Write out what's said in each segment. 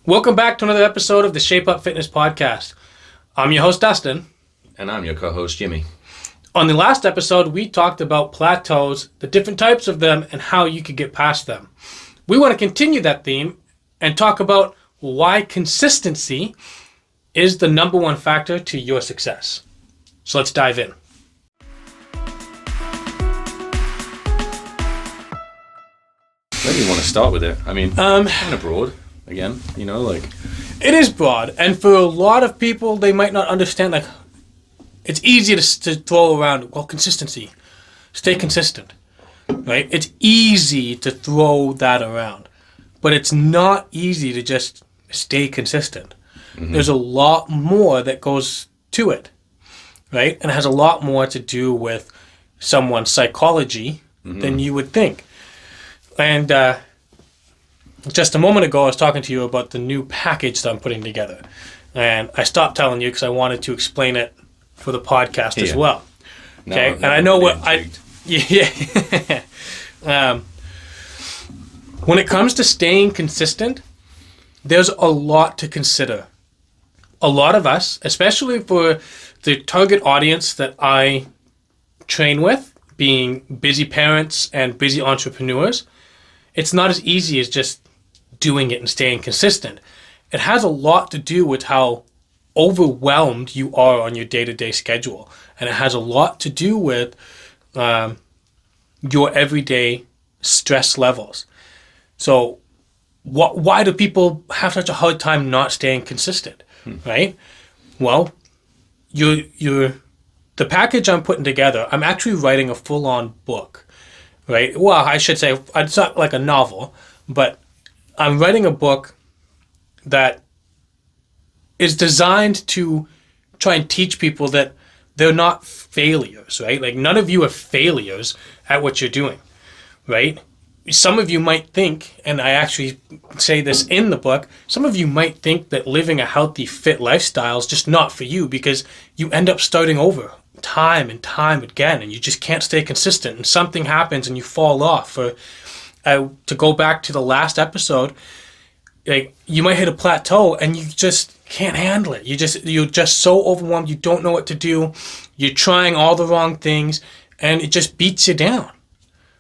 Welcome back to another episode of the Shape Up Fitness Podcast. I'm your host, Dustin. And I'm your co-host, Jimmy. On the last episode, we talked about plateaus, the different types of them, and how you could get past them. We want to continue that theme and talk about why consistency is the number one factor to your success. So let's dive in. Where do you want to start with it? I mean, kind of broad, again, It is broad, and for a lot of people, they might not understand, it's easy to throw around, consistency. Stay consistent, right? It's easy to throw that around, but it's not easy to just stay consistent. Mm-hmm. There's a lot more that goes to it, right? And it has a lot more to do with someone's psychology than you would think. And just a moment ago, I was talking to you about the new package that I'm putting together. And I stopped telling you because I wanted to explain it for the podcast as well. Okay, and I know what when it comes to staying consistent, there's a lot to consider. A lot of us, especially for the target audience that I train with, being busy parents and busy entrepreneurs, it's not as easy as just doing it and staying consistent. It has a lot to do with how overwhelmed you are on your day-to-day schedule. And it has a lot to do with your everyday stress levels. So why do people have such a hard time not staying consistent, right? Well, the package I'm putting together, I'm actually writing a full-on book, right? Well, I should say it's not like a novel, but I'm writing a book that is designed to try and teach people that they're not failures, right? Like, none of you are failures at what you're doing, right? Some of you might think, and I actually say this in the book, some of you might think that living a healthy, fit lifestyle is just not for you because you end up starting over time and time again, and you just can't stay consistent, and something happens and you fall off. Or to go back to the last episode, like, you might hit a plateau and you just can't handle it. You're just so overwhelmed, you don't know what to do. You're trying all the wrong things, and it just beats you down.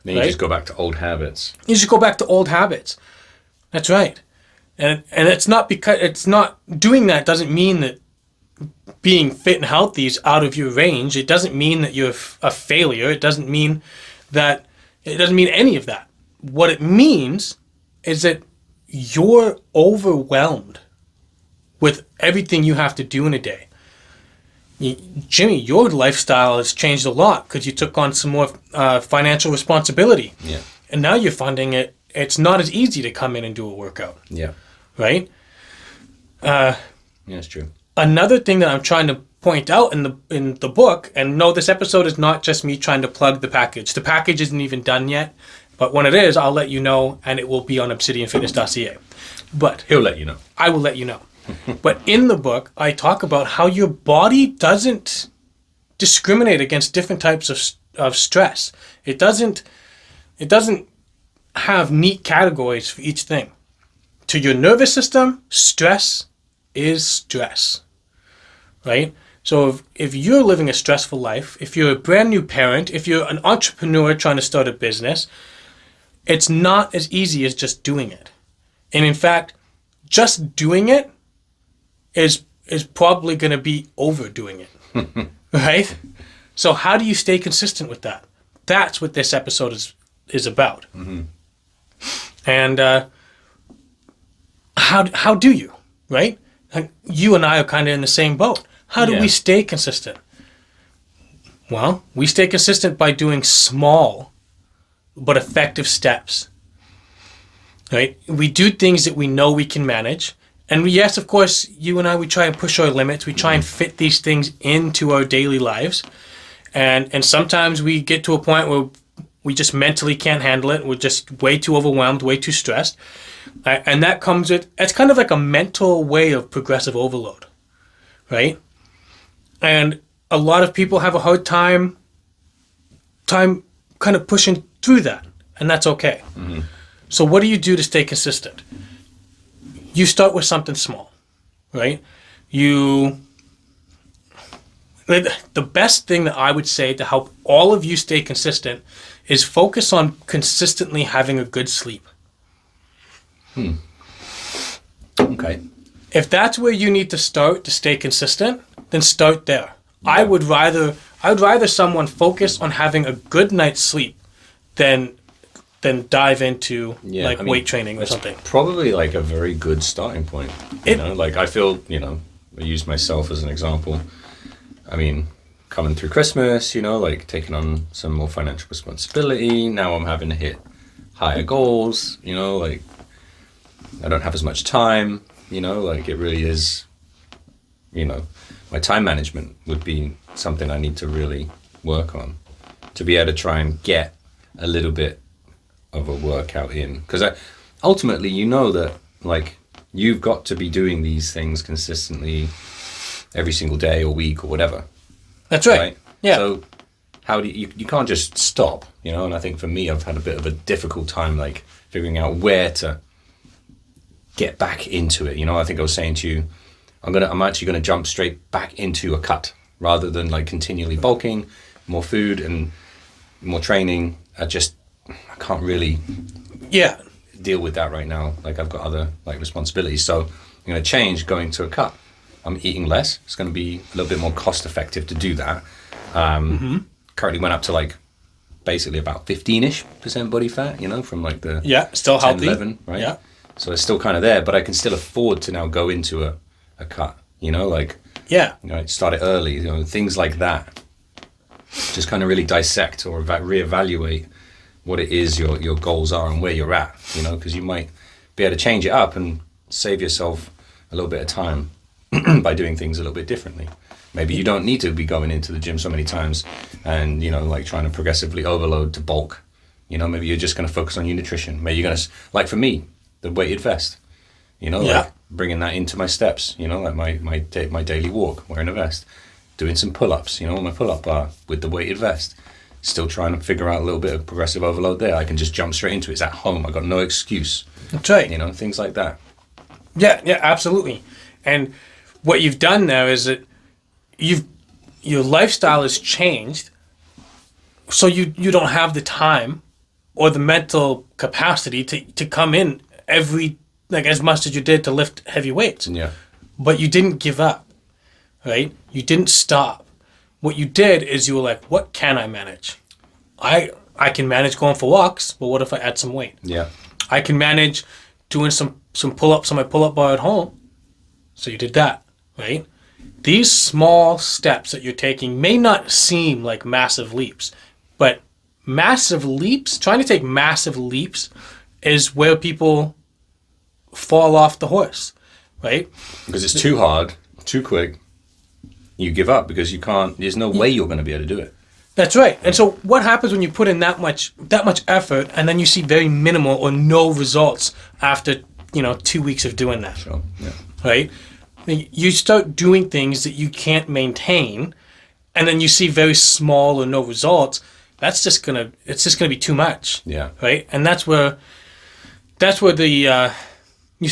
Then you just go back to old habits. You just go back to old habits. That's right. And it's not doing that doesn't mean that being fit and healthy is out of your range. It doesn't mean that you're a failure. It doesn't mean any of that. What it means is that you're overwhelmed with everything you have to do in a day. Jimmy, your lifestyle has changed a lot because you took on some more financial responsibility. Yeah. And now you're finding it's not as easy to come in and do a workout. Yeah. Right? Yeah, it's true. Another thing that I'm trying to point out in the book, and no, this episode is not just me trying to plug the package. The package isn't even done yet, but when it is, I'll let you know, and it will be on obsidianfitness.ca. But he'll let you know. I will let you know. But in the book, I talk about how your body doesn't discriminate against different types of stress. It doesn't have neat categories for each thing. To your nervous system, stress is stress, right? So if you're living a stressful life, if you're a brand new parent, if you're an entrepreneur trying to start a business, it's not as easy as just doing it. And in fact, just doing it is probably going to be overdoing it, right? So how do you stay consistent with that? That's what this episode is about. Mm-hmm. And how do you, right? You and I are kind of in the same boat. How do we stay consistent? Well, we stay consistent by doing small but effective steps, right? We do things that we know we can manage. And yes, of course, you and I, we try and push our limits. We try and fit these things into our daily lives. And sometimes we get to a point where we just mentally can't handle it. We're just way too overwhelmed, way too stressed. And that comes with, it's kind of like a mental way of progressive overload, right? And a lot of people have a hard time kind of pushing through that. And that's okay. Mm-hmm. So what do you do to stay consistent? you start with something small, right? The best thing that I would say to help all of you stay consistent is focus on consistently having a good sleep. Okay. If that's where you need to start to stay consistent, then start there. Yeah. I would rather someone focus on having a good night's sleep than dive into weight training or something. Probably like a very good starting point. Like I feel, I use myself as an example. I mean, coming through Christmas, like taking on some more financial responsibility. Now I'm having to hit higher goals, like I don't have as much time, like it really is, my time management would be something I need to really work on to be able to try and get a little bit of a workout in. Because ultimately, that like you've got to be doing these things consistently every single day or week or whatever. That's right. Yeah. So how do you can't just stop, and I think for me, I've had a bit of a difficult time like figuring out where to get back into it. I think I was saying to you, I'm actually going to jump straight back into a cut rather than like continually bulking, more food and more training. I can't really deal with that right now. Like I've got other like responsibilities. So I'm going to change going to a cut. I'm eating less. It's going to be a little bit more cost effective to do that. Currently went up to like basically about 15-ish% body fat, from like the still 10, healthy. 11, right? Yeah. So it's still kind of there, but I can still afford to now go into a cut, start it early, things like that. Just kind of really dissect or reevaluate what it is your goals are and where you're at, because you might be able to change it up and save yourself a little bit of time by doing things a little bit differently. Maybe you don't need to be going into the gym so many times and, like trying to progressively overload to bulk. Maybe you're just going to focus on your nutrition. Maybe you're going to, like for me, the weighted vest, like bringing that into my steps, like my daily walk, wearing a vest, doing some pull-ups, on my pull-up bar with the weighted vest. Still trying to figure out a little bit of progressive overload there. I can just jump straight into it. It's at home. I got no excuse. That's right. Things like that. Yeah, absolutely. And what you've done there is that your lifestyle has changed, so you don't have the time or the mental capacity to come in as much as you did to lift heavy weights. Yeah. But you didn't give up, right? You didn't stop. What you did is you were like, what can I manage? I can manage going for walks, but what if I add some weight? Yeah. I can manage doing some pull-ups on my pull-up bar at home. So you did that, right? These small steps that you're taking may not seem like massive leaps, but trying to take massive leaps is where people fall off the horse, right? Because it's too hard, too quick. You give up because you can't. There's no way you're going to be able to do it. That's right. And so what happens when you put in that much effort and then you see very minimal or no results after 2 weeks of doing that? Sure. Yeah. Right? You start doing things that you can't maintain, and then you see very small or no results. It's just gonna be too much. Yeah. Right? And that's where the you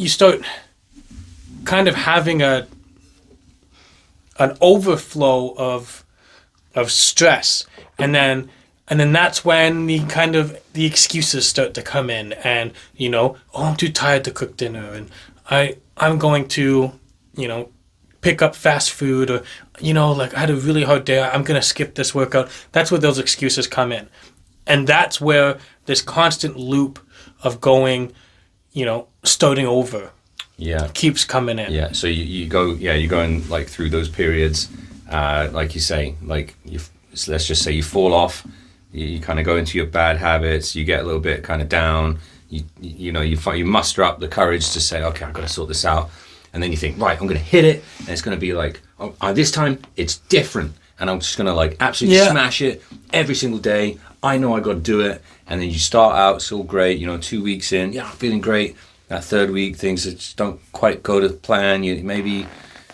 start kind of having an overflow of stress, and then that's when the excuses start to come in, and I'm too tired to cook dinner, and I'm going to pick up fast food, or like I had a really hard day, I'm gonna skip this workout. That's where those excuses come in, and that's where this constant loop of going, starting over keeps coming in. Yeah, so you're going like through those periods, like you say, like let's just say you fall off, you kind of go into your bad habits, you get a little bit kind of down, you muster up the courage to say, okay, I've got to sort this out, and then you think, right, I'm going to hit it, and it's going to be like, this time it's different, and I'm just going to like absolutely smash it every single day. I know I got to do it, and then you start out, it's all great, 2 weeks in, I'm feeling great. That third week, things that just don't quite go to plan. Maybe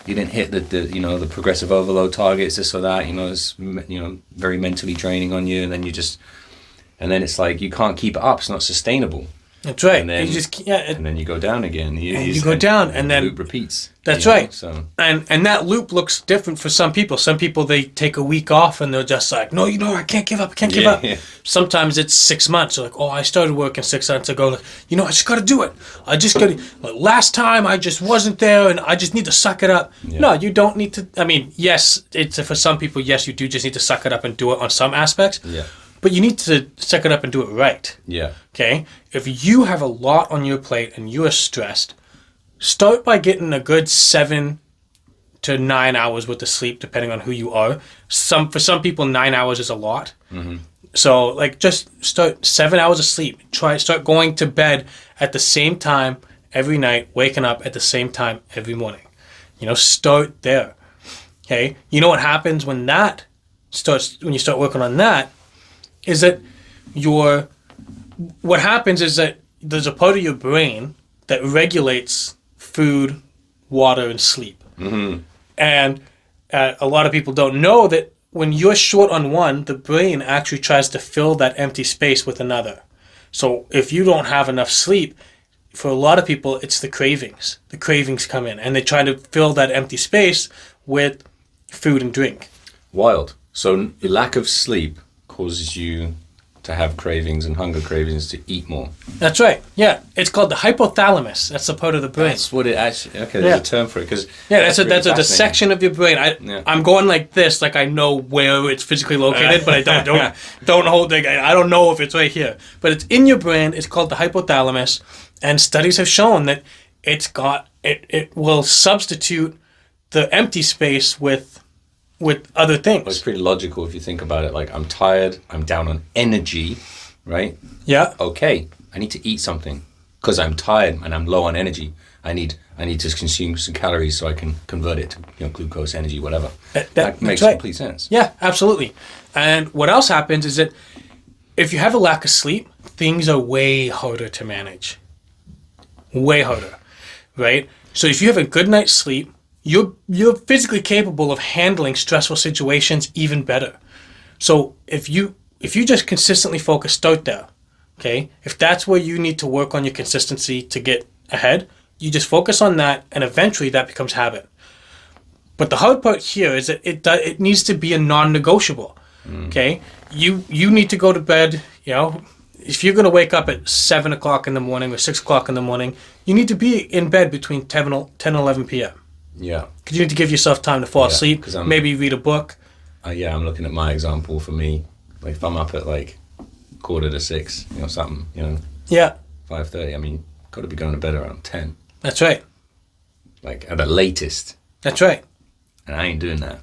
you didn't hit the progressive overload targets, this or that. It's very mentally draining on you, and then and then it's like you can't keep it up. It's not sustainable. That's right. And then, and then you go down again. You go down, and then the loop repeats. That's right. So and that loop looks different for some people. Some people, they take a week off and they're just like, no, I can't give up. I can't give up. Yeah. Sometimes it's 6 months. They're like, oh, I started working 6 months ago. Like, I just got to do it. I just got to. Like, last time I just wasn't there, and I just need to suck it up. Yeah. No, you don't need to. I mean, yes, it's for some people. Yes, you do just need to suck it up and do it on some aspects. Yeah. But you need to suck it up and do it right. Yeah. Okay? If you have a lot on your plate and you are stressed, start by getting a good 7 to 9 hours worth of sleep, depending on who you are. For some people, 9 hours is a lot. Mm-hmm. So, like, just start 7 hours of sleep. Start going to bed at the same time every night, waking up at the same time every morning. Start there. Okay? You know what happens when you start working on that? Is that what happens is that there's a part of your brain that regulates food, water, and sleep. Mm-hmm. And a lot of people don't know that when you're short on one, the brain actually tries to fill that empty space with another. So if you don't have enough sleep, for a lot of people, it's the cravings. The cravings come in, and they try to fill that empty space with food and drink. Wild. So lack of sleep causes you to have cravings and hunger cravings to eat more. That's right. Yeah, it's called the hypothalamus. That's the part of the brain. That's what it actually. Okay, there's a term for it because that's the section of your brain. I'm going like this, like I know where it's physically located, but I don't hold. I don't know if it's right here, but it's in your brain. It's called the hypothalamus, and studies have shown that it will substitute the empty space with other things. Well, it's pretty logical if you think about it. Like, I'm tired, I'm down on energy, right? Yeah. Okay, I need to eat something because I'm tired and I'm low on energy. I need to consume some calories so I can convert it to glucose, energy, whatever. That makes complete sense. Yeah, absolutely. And what else happens is that if you have a lack of sleep, things are way harder to manage. Way harder, right? So if you have a good night's sleep, you're physically capable of handling stressful situations even better. So if you just consistently focus, start there, okay? If that's where you need to work on your consistency to get ahead, you just focus on that, and eventually that becomes habit. But the hard part here is that it needs to be a non-negotiable, okay? You need to go to bed, if you're going to wake up at 7 o'clock in the morning or 6 o'clock in the morning, you need to be in bed between 10 and 11 p.m. Yeah. Because you need to give yourself time to fall asleep, maybe read a book. I'm looking at my example for me. Like, if I'm up at, 5:45, something, Yeah. 5:30, I mean, got to be going to bed around 10. That's right. Like, at the latest. That's right. And I ain't doing that.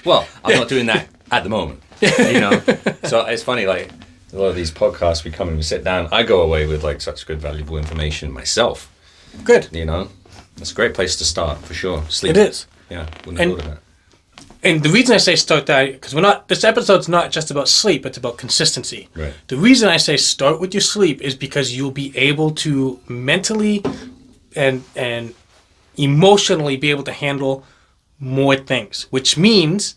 Well, I'm not doing that at the moment, So it's funny, a lot of these podcasts, we sit down. I go away with, such good, valuable information myself. Good. It's a great place to start, for sure. Sleep. It is. Yeah, wouldn't have thought of that. And the reason I say start that, because this episode's not just about sleep, it's about consistency. Right. The reason I say start with your sleep is because you'll be able to mentally and emotionally be able to handle more things, which means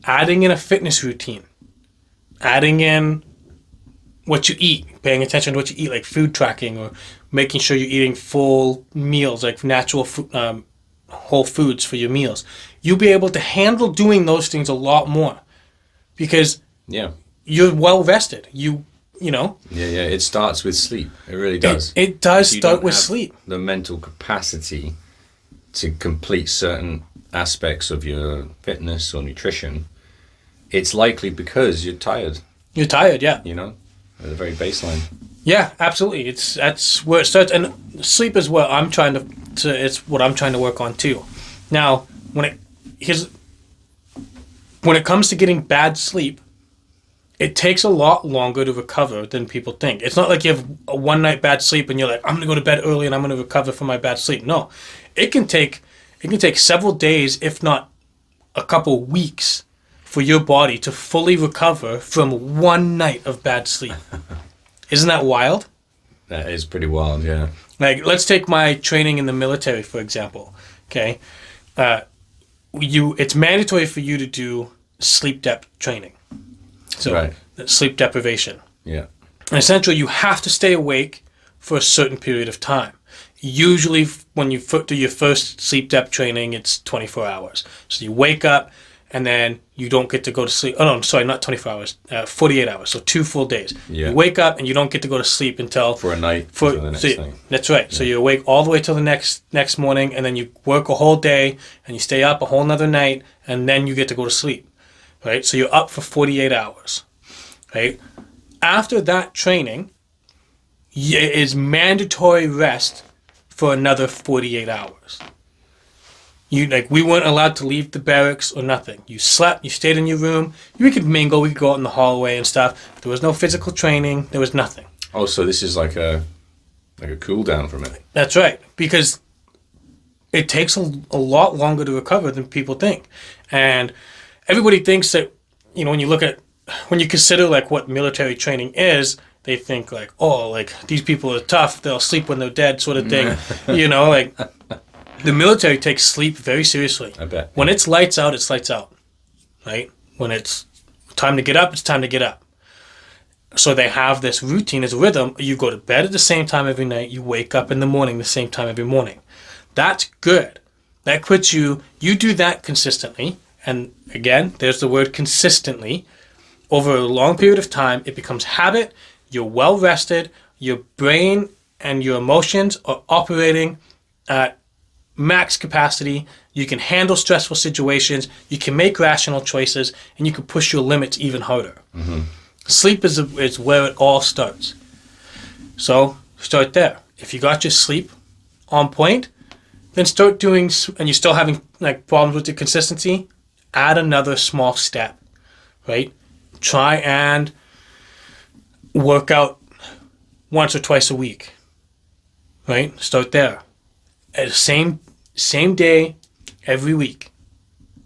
adding in a fitness routine, adding in what you eat, paying attention to what you eat, like food tracking, or making sure you're eating full meals, like natural whole foods for your meals. You'll be able to handle doing those things a lot more because you're well rested. Yeah, it starts with sleep. It really does. It does start with sleep. The mental capacity to complete certain aspects of your fitness or nutrition, it's likely because you're tired. You're tired, yeah. At the very baseline. Yeah, absolutely. That's where it starts, and sleep is what I'm trying it's what I'm trying to work on too. Now, when it comes to getting bad sleep, it takes a lot longer to recover than people think. It's not like you have a one night bad sleep and you're like, I'm going to go to bed early and I'm going to recover from my bad sleep. No, it can take several days, if not a couple weeks, for your body to fully recover from one night of bad sleep. Isn't that wild? That is pretty wild, yeah. Like, let's take my training in the military, for example. Okay, it's mandatory for you to do sleep depth training. So sleep deprivation. Yeah. And essentially, you have to stay awake for a certain period of time. Usually, when you do your first sleep depth training, it's 24 hours. So you wake up, and then you don't get to go to sleep. Oh, no, I'm sorry, not 24 hours, 48 hours. So 2 full days. Yeah. You wake up, and you don't get to go to sleep until... For a night. For the next night. That's right. Yeah. So you're awake all the way till the next morning, and then you work a whole day, and you stay up a whole nother night, and then you get to go to sleep. Right? So you're up for 48 hours. Right? After that training, it is mandatory rest for another 48 hours. We weren't allowed to leave the barracks or nothing. You slept, you stayed in your room. We could mingle, we could go out in the hallway and stuff. There was no physical training. There was nothing. Oh, so this is like a cool down from it. That's right, because it takes a lot longer to recover than people think. And everybody thinks that, when you consider like what military training is, they think like, oh, like these people are tough, they'll sleep when they're dead sort of thing. The military takes sleep very seriously. I bet. When it's lights out, it's lights out, right? When it's time to get up, it's time to get up. So they have this routine, this rhythm. You go to bed at the same time every night. You wake up in the morning the same time every morning. That's good. That puts you do that consistently. And again, there's the word consistently. Over a long period of time, it becomes habit. You're well rested. Your brain and your emotions are operating at max capacity. You can handle stressful situations. You can make rational choices, and you can push your limits even harder. Mm-hmm. Sleep is where it all starts. So start there. If you got your sleep on point, then start doing, and you're still having like problems with your consistency, add another small step, right? Try and work out once or twice a week, right? Start there. At the same day, every week.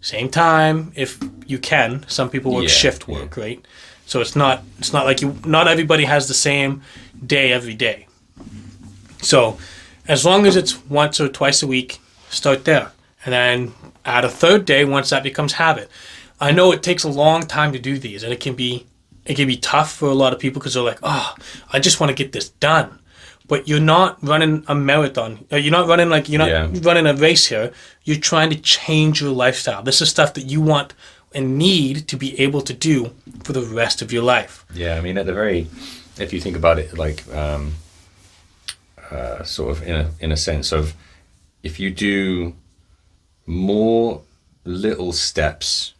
Same time, if you can. Some people work shift work, right? So it's not like not everybody has the same day every day. So as long as it's once or twice a week, start there. And then add a third day once that becomes habit. I know it takes a long time to do these, and it can be tough for a lot of people because they're like, oh, I just want to get this done. But you're not running a marathon. You're not running running a race here. You're trying to change your lifestyle. This is stuff that you want and need to be able to do for the rest of your life. Yeah, I mean, if you think about it, like sort of in a sense of, if you do more little steps,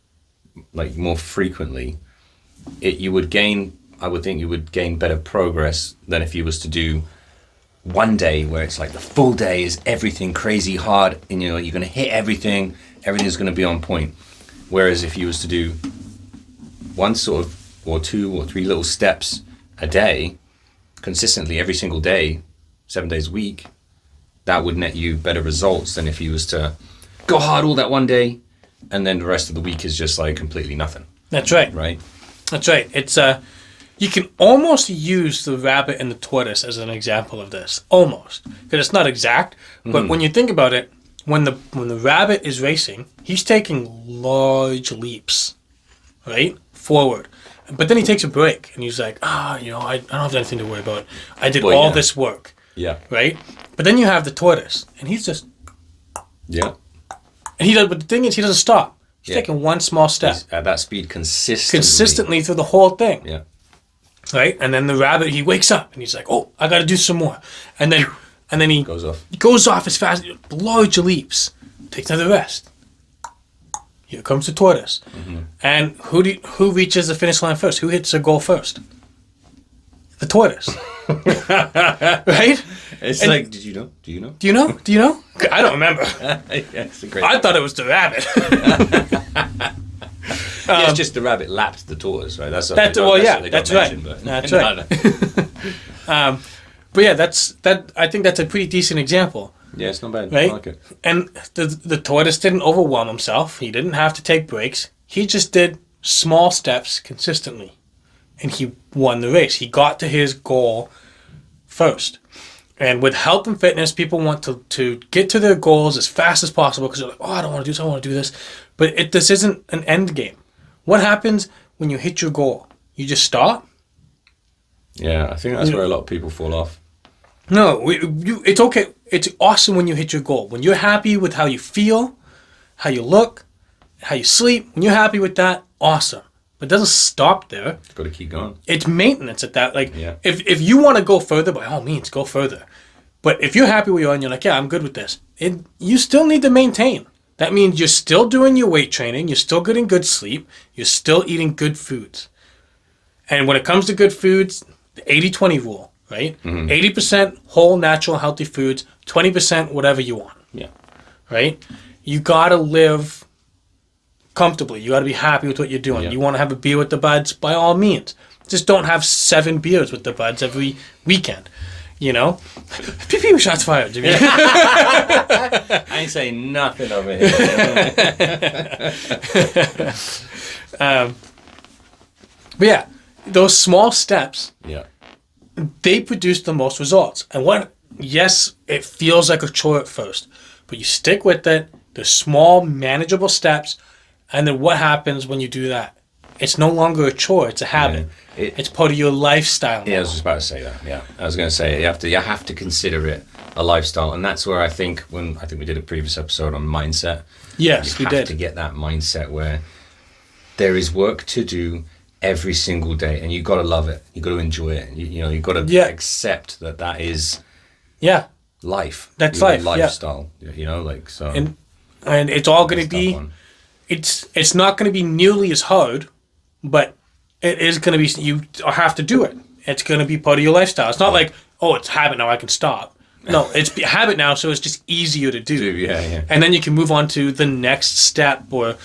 like more frequently, I would think you would gain better progress than if you was to do one day where it's like the full day is everything crazy hard, and you're going to hit everything's going to be on point. Whereas if you was to do one sort of, or 2 or 3 little steps a day, consistently every single day, 7 days a week, that would net you better results than if you was to go hard all that one day, and then the rest of the week is just like completely nothing. That's right. Right? That's right. It's you can almost use the rabbit and the tortoise as an example of this. Almost. Because it's not exact, but when you think about it, when the rabbit is racing, he's taking large leaps, right? Forward. But then he takes a break, and he's like, I don't have anything to worry about. I did all this work. Yeah. Right? But then you have the tortoise, and he's just... Yeah. And but the thing is, he doesn't stop. He's taking one small step. He's at that speed consistently. Consistently through the whole thing. Yeah. Right? And then the rabbit, he wakes up, and he's like, oh, I got to do some more. And then he goes off. He goes off as fast, large leaps, takes another rest. Here comes the tortoise. Mm-hmm. And who reaches the finish line first? Who hits the goal first? The tortoise. Right? It's like, did you know? Do you know? Do you know? Do you know? I don't remember. It's a great I thought it was the rabbit. It's just the rabbit lapped the tortoise, right? That's right. That's right. But yeah, I think that's a pretty decent example. Yeah, it's not bad. Right? I like it. And the tortoise didn't overwhelm himself. He didn't have to take breaks. He just did small steps consistently. And he won the race. He got to his goal first. And with health and fitness, people want to get to their goals as fast as possible because they're like, I don't want to do this, I want to do this. But this isn't an end game. What happens when you hit your goal? You just stop? Yeah, I think that's where a lot of people fall off. No, it's okay. It's awesome when you hit your goal. When you're happy with how you feel, how you look, how you sleep, when you're happy with that, awesome. But it doesn't stop there. Got to keep going. It's maintenance at that. Like, if you want to go further, by all means, go further. But if you're happy where you are and you're like, yeah, I'm good with this, you still need to maintain. That means you're still doing your weight training, you're still getting good sleep, you're still eating good foods. And when it comes to good foods, the 80-20 rule, right? 80% whole, natural, healthy foods, 20% whatever you want. Yeah. Right? You got to live comfortably. You got to be happy with what you're doing. Yeah. You want to have a beer with the buds, by all means. Just don't have 7 beers with the buds every weekend. You know? Pew pew, shots fired, Jimmy. I ain't saying nothing over here. But yeah, those small steps, Yeah. they produce the most results. And yes, it feels like a chore at first, but you stick with it, the small, manageable steps, and then what happens when you do that? It's no longer a chore, it's a habit. Yeah. It's part of your lifestyle now. Yeah, I was just about to say that. Yeah. I was going to say you have to consider it a lifestyle, and that's where I think we did a previous episode on mindset. Yes, we did. You have to get that mindset where there is work to do every single day, and you got to love it. You got to enjoy it. You got to accept that is life. That's your life. Lifestyle. So. And it's all going to be. It's not going to be nearly as hard, but it is going to be. You have to do it. It's going to be part of your lifestyle. It's not like, oh, it's habit now, I can stop. No, it's a habit now, so it's just easier to do. Yeah. And then you can move on to the next step, or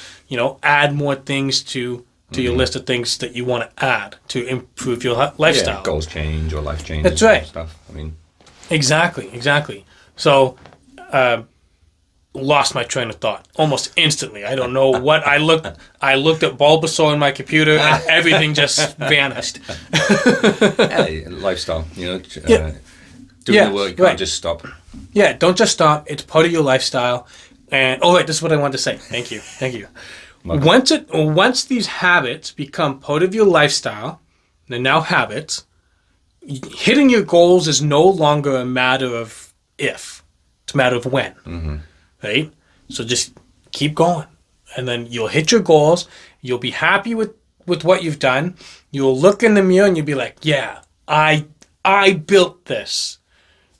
add more things to your list of things that you want to add to improve your lifestyle. Yeah, goals change or life change. That's right. Stuff. I mean, exactly. So, lost my train of thought almost instantly. I don't know what I looked at Bulbasaur in my computer, and everything just vanished. Lifestyle. Doing the work. You can't just stop. Yeah, don't just stop. It's part of your lifestyle. And this is what I wanted to say. Thank you. Once these habits become part of your lifestyle, they're now habits. Hitting your goals is no longer a matter of if; it's a matter of when. Mm-hmm. Right? So just keep going, and then you'll hit your goals. You'll be happy with what you've done. You'll look in the mirror and you'll be like, "Yeah, I built this,"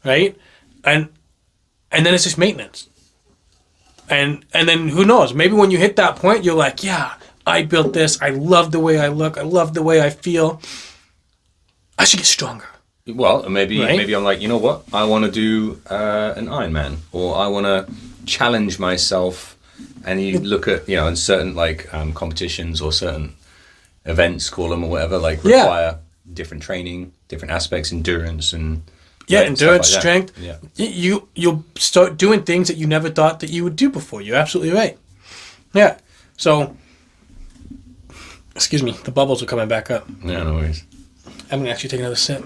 right? And then it's just maintenance. And then who knows? Maybe when you hit that point, you're like, "Yeah, I built this. I love the way I look. I love the way I feel. I should get stronger." Well, maybe I'm like, you know what? I want to do an Ironman, or I want to challenge myself. And you look at, in certain competitions or certain events, call them or whatever, require different training, different aspects, endurance and endurance, like strength. Yeah. You'll start doing things that you never thought that you would do before. You're absolutely right. Yeah. So, excuse me, the bubbles are coming back up. Yeah, no worries. I'm gonna actually take another sip.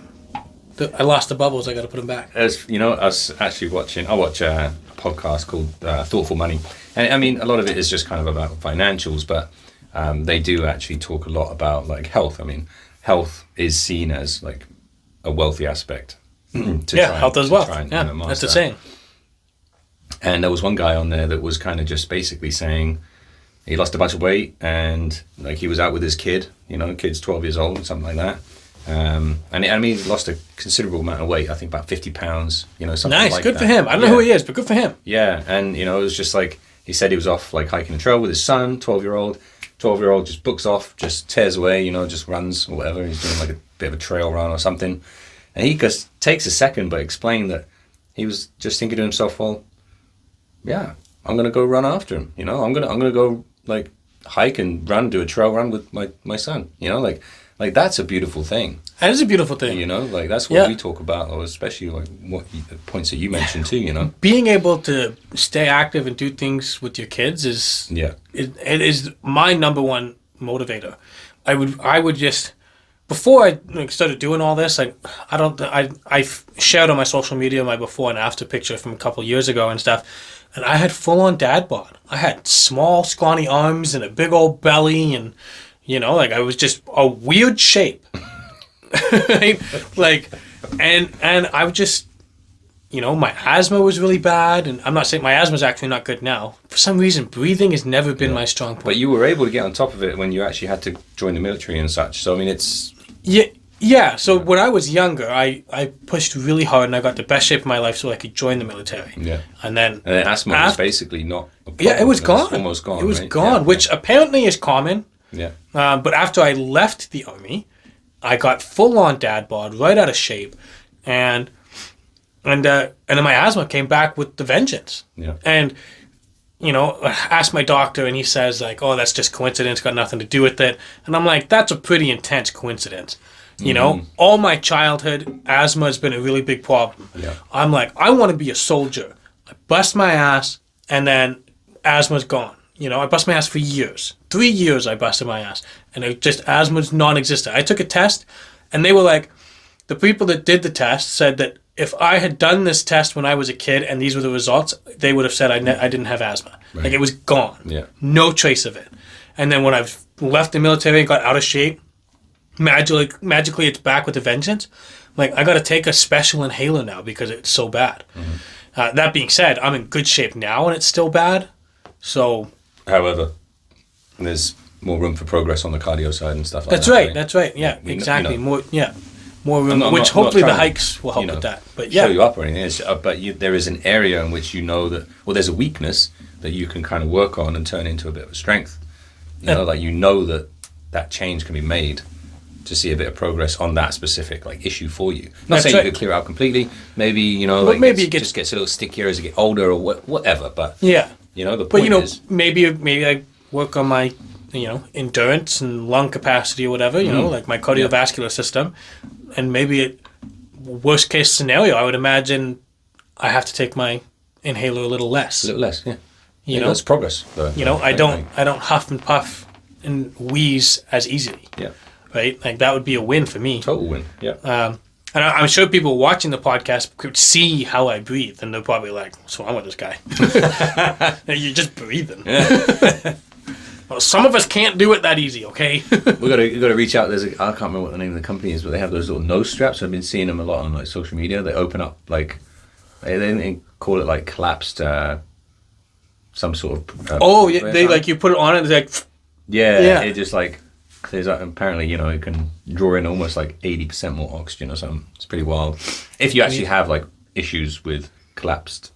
I lost the bubbles. I got to put them back. As I was actually I watch a podcast called Thoughtful Money, and I mean a lot of it is just kind of about financials, but they do actually talk a lot about health. I mean, health is seen as a wealthy aspect. Health as well. Yeah, that's the saying. And there was one guy on there that was kind of just basically saying he lost a bunch of weight, and he was out with his kid. Kid's 12 years old, something like that. And he lost a considerable amount of weight. I think about 50 pounds. Something nice, like good that. for him. I don't know who he is, but good for him. Yeah, and it was just he said he was off hiking a trail with his son, 12-year-old. 12-year-old just books off, just tears away. Just runs or whatever. He's doing a bit of a trail run or something. And he just takes a second, but explained that he was just thinking to himself, well, yeah, I'm gonna go run after him. I'm gonna go hike and run, do a trail run with my son. That's a beautiful thing. That is a beautiful thing. That's what we talk about, or especially the points that you mentioned too. Being able to stay active and do things with your kids is it is my number one motivator. I would just. Before I started doing all this, I shared on my social media my before and after picture from a couple of years ago and stuff, and I had full on dad bod. I had small, scrawny arms and a big old belly, and I was just a weird shape. right? Like, and I would just, my asthma was really bad, and I'm not saying my asthma is actually not good now. For some reason, breathing has never been my strong point. But you were able to get on top of it when you actually had to join the military and such. So I mean, it's So when I was younger, I pushed really hard, and I got the best shape of my life so I could join the military. Yeah. And then asthma was basically not a problem. Yeah, it was gone. It was almost gone. It was right? gone, which apparently is common. Yeah. But after I left the army, I got full on dad bod, right out of shape, and then my asthma came back with the vengeance. Yeah. And I asked my doctor, and he says like, "Oh, that's just coincidence, got nothing to do with it." And I'm like, "That's a pretty intense coincidence." All my childhood, asthma has been a really big problem. Yeah. I'm like, I want to be a soldier. I bust my ass, and then asthma's gone. I bust my ass for years. 3 years I busted my ass. And asthma's non-existent. I took a test, and they were like, the people that did the test said that if I had done this test when I was a kid and these were the results, they would have said I didn't have asthma. Right. Like, it was gone. Yeah. No trace of it. And then when I've left the military and got out of shape, magically it's back with a vengeance. Like, I got to take a special inhaler now because it's so bad. Mm-hmm. That being said, I'm in good shape now and it's still bad. So, however, there's more room for progress on the cardio side and stuff like that's that. Right? That's right. Yeah, exactly. More room, which hopefully the hikes will help with that. But show you up or anything. But there is an area in which there's a weakness that you can kind of work on and turn into a bit of a strength. That change can be made to see a bit of progress on that specific issue for you. Not saying you could clear it out completely. Maybe maybe it just gets a little stickier as you get older or whatever. But the point is, maybe I work on my endurance and lung capacity or whatever. Like my cardiovascular system, and maybe worst case scenario, I would imagine I have to take my inhaler a little less. Yeah. That's progress. I don't huff and puff and wheeze as easily. Yeah. Right? Like, that would be a win for me. Total win, yeah. And I'm sure people watching the podcast could see how I breathe, and they're probably like, what's wrong with this guy? You're just breathing. Yeah. Well, some of us can't do it that easy, okay? we got to reach out. I can't remember what the name of the company is, but they have those little nose straps. I've been seeing them a lot on social media. They open up they call it collapsed some sort of... you put it on it, it's like... Yeah. It just clears up. Apparently, it can draw in almost 80% more oxygen or something. It's pretty wild. If you actually have issues with collapsed,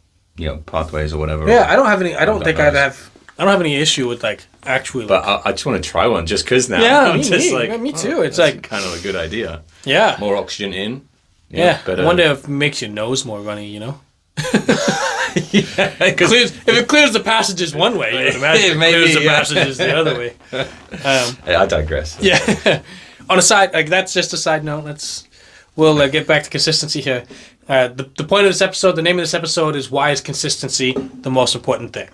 pathways or whatever. Yeah, I don't have any. I don't think I don't have any issue with actually. But I just want to try one just because now. Yeah, me too. It's kind of a good idea. Yeah, more oxygen in. Yeah, I wonder if it makes your nose more runny. If it clears the passages one way, you would imagine it clears the passages the other way. I digress. Yeah. On a side, that's just a side note. We'll get back to consistency here. The point of this episode, the name of this episode is why is consistency the most important thing?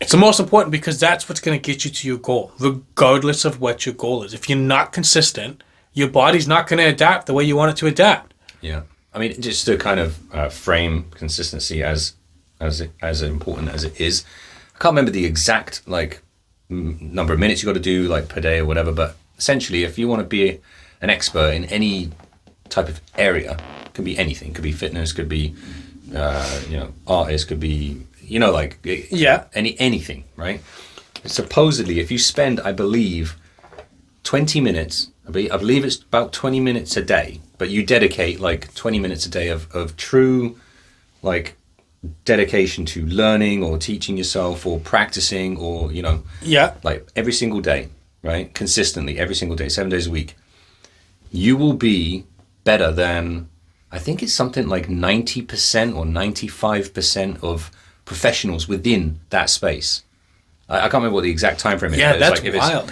It's the most important because that's what's going to get you to your goal, regardless of what your goal is. If you're not consistent, your body's not going to adapt the way you want it to adapt. Yeah. I mean, just to kind of frame consistency as important as it is, I can't remember the exact number of minutes you got to do per day or whatever, but essentially if you want to be an expert in any type of area, it could be anything, could be fitness, could be artist, could be anything, right? Supposedly if you spend, I believe, 20 minutes, I believe it's about 20 minutes a day, but you dedicate 20 minutes a day of true dedication to learning or teaching yourself or practicing or every single day, right? Consistently every single day, 7 days a week, you will be better than, I think it's something like 90% or 95% of professionals within that space. I can't remember what the exact time frame is. Yeah, that's wild.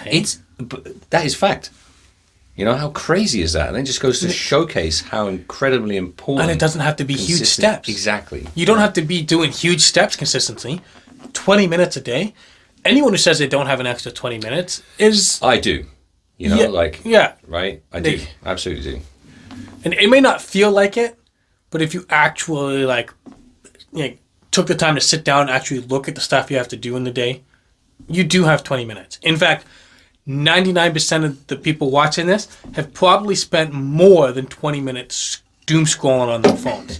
That is fact. How crazy is that? And it just goes to showcase how incredibly important. And it doesn't have to be huge steps. Exactly. You don't have to be doing huge steps consistently. 20 minutes a day. Anyone who says they don't have an extra 20 minutes is... I do. Right? I do. Absolutely do. And it may not feel like it, but if you actually took the time to sit down and actually look at the stuff you have to do in the day, you do have 20 minutes. In fact, 99% of the people watching this have probably spent more than 20 minutes doom scrolling on their phones.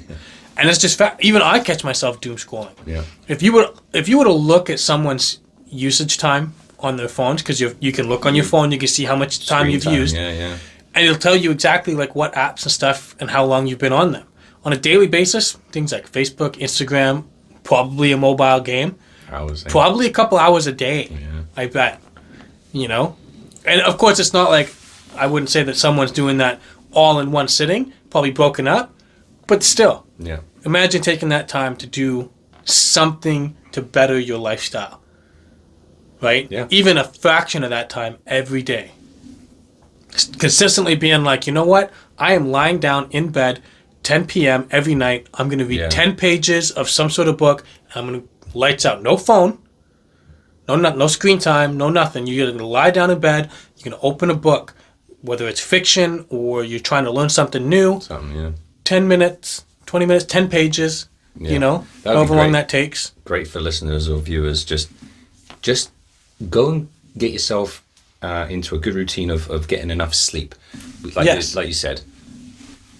And it's just even I catch myself doom scrolling. Yeah. If you were to look at someone's usage time on their phones, because you can look on your phone, you can see how much time you've used. Yeah. And it'll tell you exactly like what apps and stuff and how long you've been on them. On a daily basis, things like Facebook, Instagram, probably a mobile game. Probably a couple hours a day, I bet. You know? And of course, it's not like, I wouldn't say that someone's doing that all in one sitting, probably broken up, but still. Yeah. Imagine taking that time to do something to better your lifestyle. Right? Yeah. Even a fraction of that time every day. Consistently being like, you know what? I am lying down in bed 10 p.m. every night. I'm going to read 10 pages of some sort of book. I'm going to lights out. No phone. No screen time. No nothing. You're going to lie down in bed. You're going to open a book. Whether it's fiction or you're trying to learn something new. 10 minutes, 20 minutes, 10 pages. Yeah. You know, however long that takes. Great for listeners or viewers. Just go and get yourself into a good routine of getting enough sleep. Like you said,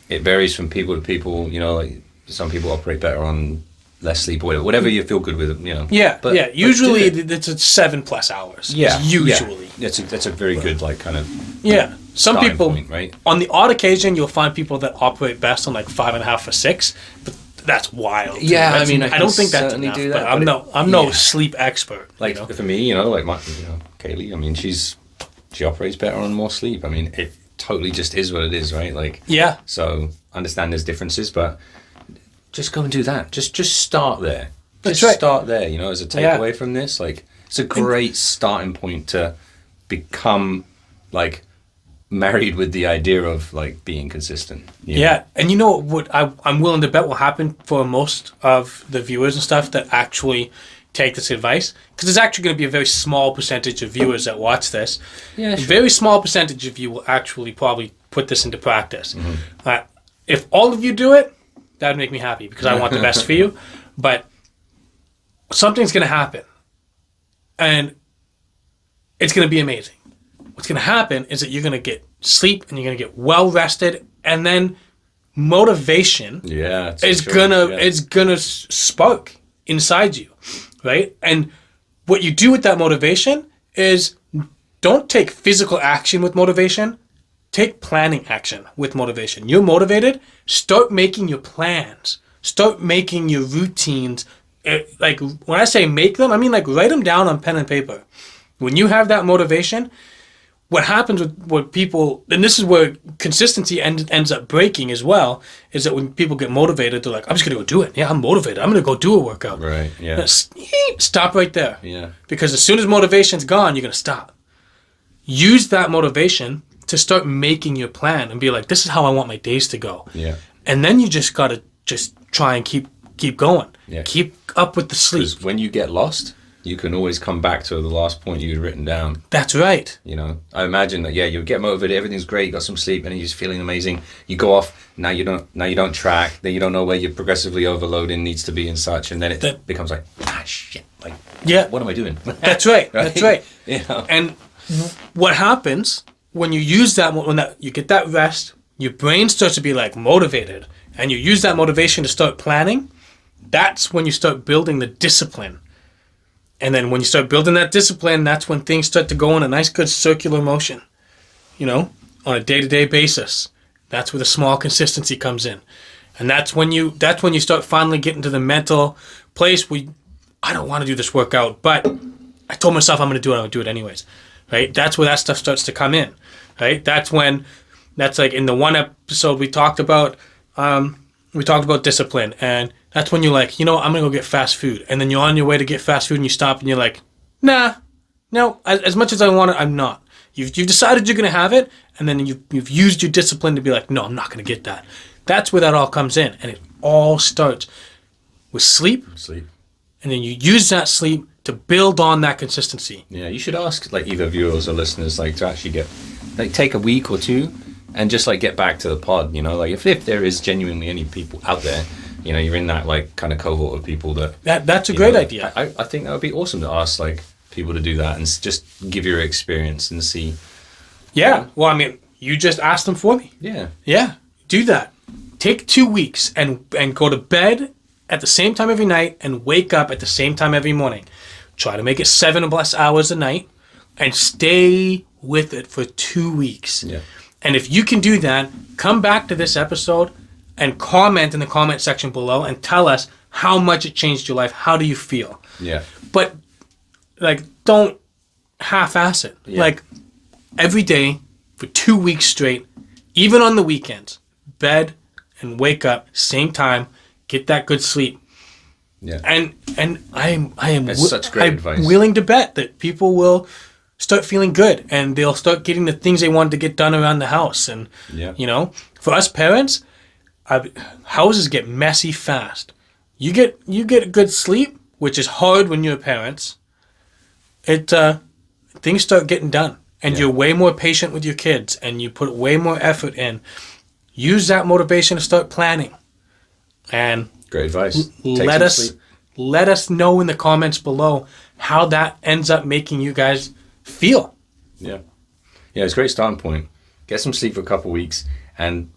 it varies from people to people. You know, like some people operate better on less sleep or whatever you feel good with. You know. Yeah, Usually it's 7+ hours. Yeah, usually. Yeah. That's a very good like kind of. Yeah, some people. Point, right? On the odd occasion, you'll find people that operate best on like 5.5 or 6, but that's wild. Yeah, I mean, I don't think that's certainly enough. Do that, but I'm no sleep expert. Like for me, you know, like Kaylee. I mean, she operates better on more sleep. I mean, it totally just is what it is, right? Like So understand there's differences, but just go and do that. Just start there. That's right. Start there. You know, as a takeaway from this, like it's a great starting point to become like married with the idea of like being consistent. Yeah, and you know what I'm willing to bet will happen for most of the viewers and stuff that actually take this advice, because there's actually going to be a very small percentage of viewers that watch this. Yeah, sure. A very small percentage of you will actually probably put this into practice. Mm-hmm. If all of you do it, that would make me happy because I want the best for you. But something's going to happen, and it's going to be amazing. What's going to happen is that you're going to get sleep and you're going to get well rested, and then motivation is gonna spark inside you, right? And what you do with that motivation is don't take physical action with motivation. Take planning action with motivation. You're motivated, start making your plans. Start making your routines. Like when I say make them, I mean like write them down on pen and paper. When you have that motivation, what happens with what people, and this is where consistency ends up breaking as well, is that when people get motivated, they're like, I'm just going to go do it. Yeah, I'm motivated. I'm going to go do a workout. Right, yeah. Stop right there. Yeah. Because as soon as motivation's gone, you're going to stop. Use that motivation to start making your plan and be like, this is how I want my days to go. Yeah. And then you just got to just try and keep going. Yeah. Keep up with the sleep. Because when you get lost, you can always come back to the last point you'd written down. That's right. You know, I imagine that, you get motivated, everything's great, you got some sleep, and you're just feeling amazing. You go off, now you don't track, then you don't know where your progressively overloading needs to be and such, and then it becomes like, shit, like, what am I doing? That's right. Right? That's right. Yeah. And what happens when you use that, you get that rest, your brain starts to be like motivated, and you use that motivation to start planning, that's when you start building the discipline. And then when you start building that discipline, that's when things start to go in a nice, good circular motion, on a day-to-day basis. That's where the small consistency comes in. And that's when you start finally getting to the mental place where I don't want to do this workout, but I told myself I'm going to do it. I'm going to do it anyways, right? That's where that stuff starts to come in, right? That's like in the one episode we talked about discipline, and that's when you're like, I'm going to go get fast food. And then you're on your way to get fast food and you stop and you're like, no, as much as I want it, I'm not. You've decided you're going to have it, and then you've used your discipline to be like, no, I'm not going to get that. That's where that all comes in. And it all starts with sleep. And then you use that sleep to build on that consistency. Yeah, you should ask like either viewers or listeners like to actually take a week or two and just like get back to the pod, like if there is genuinely any people out there, you're in that like kind of cohort of people that's a great idea. I think that would be awesome to ask like, people to do that and just give your experience and see. Yeah. Well, I mean, you just asked them for me. Yeah. Yeah. Do that. Take 2 weeks and go to bed at the same time every night and wake up at the same time every morning. Try to make it 7+ hours a night and stay with it for 2 weeks. Yeah. And if you can do that, come back to this episode and comment in the comment section below and tell us how much it changed your life. How do you feel? Yeah. But, like, don't half-ass it. Yeah. Like, every day for 2 weeks straight, even on the weekends, bed and wake up, same time, get that good sleep. Yeah. And I am That's such great advice. willing to bet that people will start feeling good and they'll start getting the things they wanted to get done around the house. And, you know, for us parents, houses get messy fast. You get good sleep, which is hard when you're parents. Things start getting done. And you're way more patient with your kids and you put way more effort in. Use that motivation to start planning. And great advice. Let us know in the comments below how that ends up making you guys feel. Yeah. Yeah, it's a great starting point. Get some sleep for a couple of weeks, and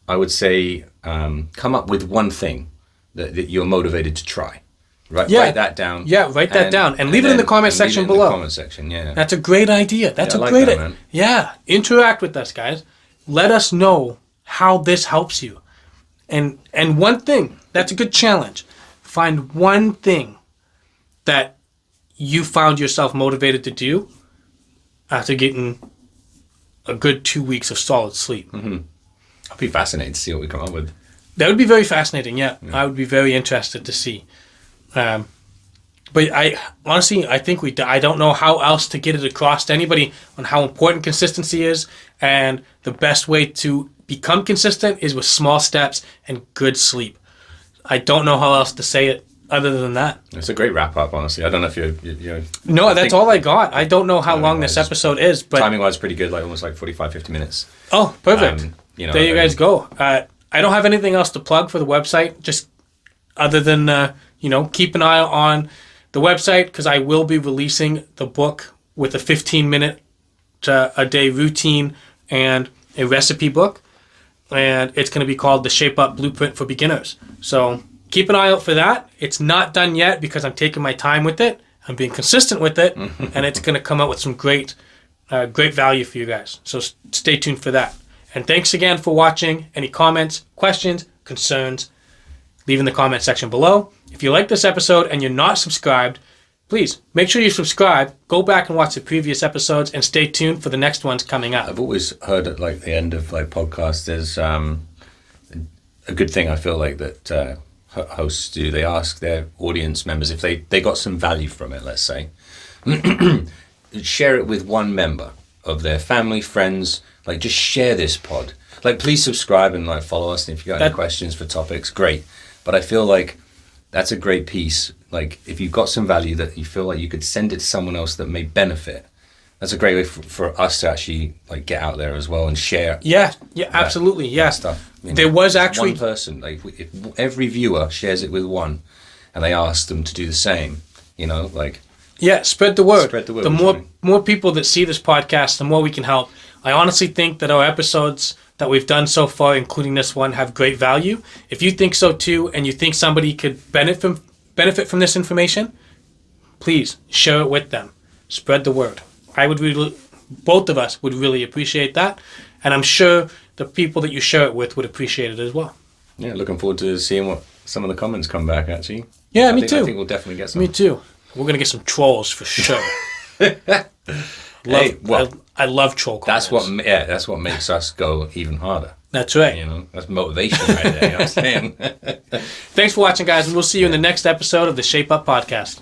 I would say come up with one thing that you're motivated to try. Write that down. Yeah, write that down. And leave it in the comment section below. Comment section, yeah. That's a great idea. That's a great idea. Man. Yeah. Interact with us, guys. Let us know how this helps you. And one thing, that's a good challenge. Find one thing that you found yourself motivated to do after getting a good 2 weeks of solid sleep. Mm-hmm. I'd be fascinated to see what we come up with. That would be very fascinating, yeah. I would be very interested to see. But I honestly, I think I don't know how else to get it across to anybody on how important consistency is, and the best way to become consistent is with small steps and good sleep. I don't know how else to say it other than that. It's a great wrap up, honestly. I don't know if you're No, that's all I got. I don't know how long this episode is, but timing-wise, pretty good, like almost like 45-50 minutes. Oh, perfect. There you guys go. I don't have anything else to plug for the website, just other than keep an eye on the website, because I will be releasing the book with a 15-minute a day routine and a recipe book, and it's going to be called the Shape Up Blueprint for Beginners. So keep an eye out for that. It's not done yet because I'm taking my time with it. I'm being consistent with it, and it's going to come out with some great value for you guys. So stay tuned for that. And thanks again for watching. Any comments, questions, concerns, leave in the comment section below. If you like this episode and you're not subscribed, please make sure you subscribe, go back and watch the previous episodes, and stay tuned for the next ones coming up. I've always heard at like the end of like podcasts, there's a good thing I feel like that hosts do. They ask their audience members if they got some value from it, let's say. Share it with one member of their family, friends, like just share this pod. Like please subscribe and like follow us, and if you got any questions for topics, great. But I feel like that's a great piece. Like if you've got some value that you feel like you could send it to someone else that may benefit, that's a great way for us to actually like get out there as well and share. Yeah, absolutely. Yeah. Stuff. There was actually one person, like if every viewer shares it with one and they ask them to do the same, like. Yeah, spread the word. Spread the word. The more people that see this podcast, the more we can help. I honestly think that our episodes that we've done so far, including this one, have great value. If you think so too, and you think somebody could benefit from this information, please share it with them. Spread the word. Both of us would really appreciate that, and I'm sure the people that you share it with would appreciate it as well. Yeah, looking forward to seeing what some of the comments come back. Actually, yeah, me too. I think we'll definitely get some. Me too. We're gonna get some trolls for sure. I love troll comments. That's what makes us go even harder. That's right. That's motivation right there. You know what I'm saying? Thanks for watching, guys, and we'll see you in the next episode of the Shape Up Podcast.